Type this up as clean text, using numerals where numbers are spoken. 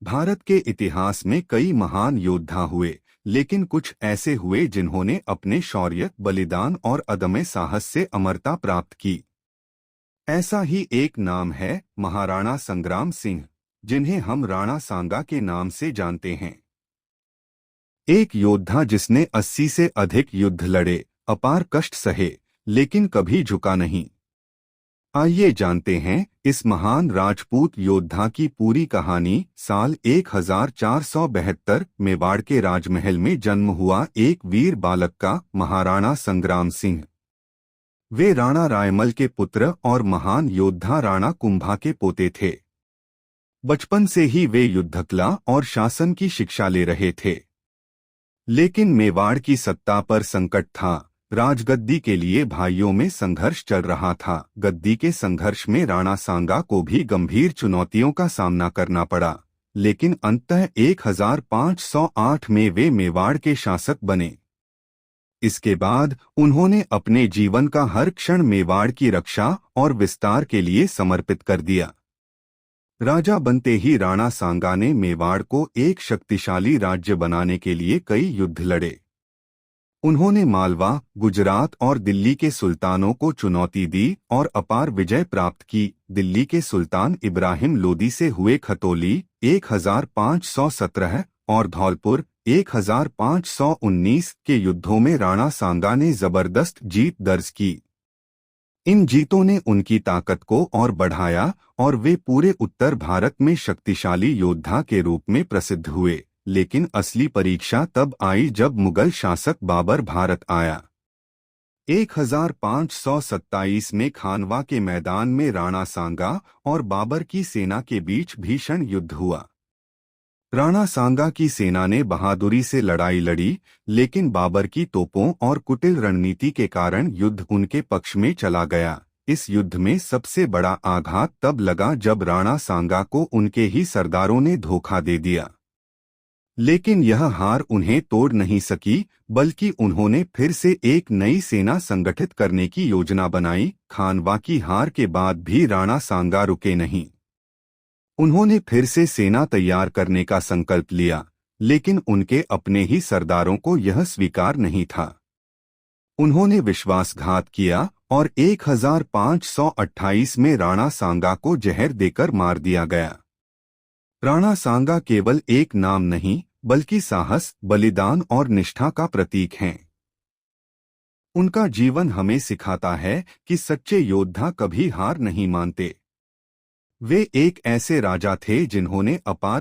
भारत के इतिहास में कई महान योद्धा हुए, लेकिन कुछ ऐसे हुए जिन्होंने अपने शौर्य, बलिदान और अदम्य साहस से अमरता प्राप्त की। ऐसा ही एक नाम है महाराणा संग्राम सिंह, जिन्हें हम राणा सांगा के नाम से जानते हैं। एक योद्धा जिसने 80 से अधिक युद्ध लड़े, अपार कष्ट सहे, लेकिन कभी झुका नहीं। आइए जानते हैं इस महान राजपूत योद्धा की पूरी कहानी। साल 1472 मेवाड़ के राजमहल में जन्म हुआ एक वीर बालक का महाराणा संग्राम सिंह। वे राणा रायमल के पुत्र और महान योद्धा राणा कुंभा के पोते थे। बचपन से ही वे युद्धकला और शासन की शिक्षा ले रहे थे, लेकिन मेवाड़ की सत्ता पर संकट था। राजगद्दी के लिए भाइयों में संघर्ष चल रहा था। गद्दी के संघर्ष में राणा सांगा को भी गंभीर चुनौतियों का सामना करना पड़ा, लेकिन अंततः 1508 में वे मेवाड़ के शासक बने। इसके बाद उन्होंने अपने जीवन का हर क्षण मेवाड़ की रक्षा और विस्तार के लिए समर्पित कर दिया। राजा बनते ही राणा सांगा ने मेवाड़ को एक शक्तिशाली राज्य बनाने के लिए कई युद्ध लड़े। उन्होंने मालवा, गुजरात और दिल्ली के सुल्तानों को चुनौती दी और अपार विजय प्राप्त की। दिल्ली के सुल्तान इब्राहिम लोदी से हुए खतौली 1517 और धौलपुर 1519 के युद्धों में राणा सांगा ने जबरदस्त जीत दर्ज की। इन जीतों ने उनकी ताकत को और बढ़ाया और वे पूरे उत्तर भारत में शक्तिशाली योद्धा के रूप में प्रसिद्ध हुए। लेकिन असली परीक्षा तब आई जब मुगल शासक बाबर भारत आया। 1527 में खानवा के मैदान में राणा सांगा और बाबर की सेना के बीच भीषण युद्ध हुआ। राणा सांगा की सेना ने बहादुरी से लड़ाई लड़ी, लेकिन बाबर की तोपों और कुटिल रणनीति के कारण युद्ध उनके पक्ष में चला गया। इस युद्ध में सबसे बड़ा आघात तब लगा जब राणा सांगा को उनके ही सरदारों ने धोखा दे दिया। लेकिन यह हार उन्हें तोड़ नहीं सकी, बल्कि उन्होंने फिर से एक नई सेना संगठित करने की योजना बनाई। खानवा की हार के बाद भी राणा सांगा रुके नहीं। उन्होंने फिर से सेना तैयार करने का संकल्प लिया, लेकिन उनके अपने ही सरदारों को यह स्वीकार नहीं था। उन्होंने विश्वासघात किया और 1528 में राणा सांगा को जहर देकर मार दिया गया। राणा सांगा केवल एक नाम नहीं, बल्कि साहस, बलिदान और निष्ठा का प्रतीक हैं। उनका जीवन हमें सिखाता है कि सच्चे योद्धा कभी हार नहीं मानते। वे एक ऐसे राजा थे जिन्होंने अपार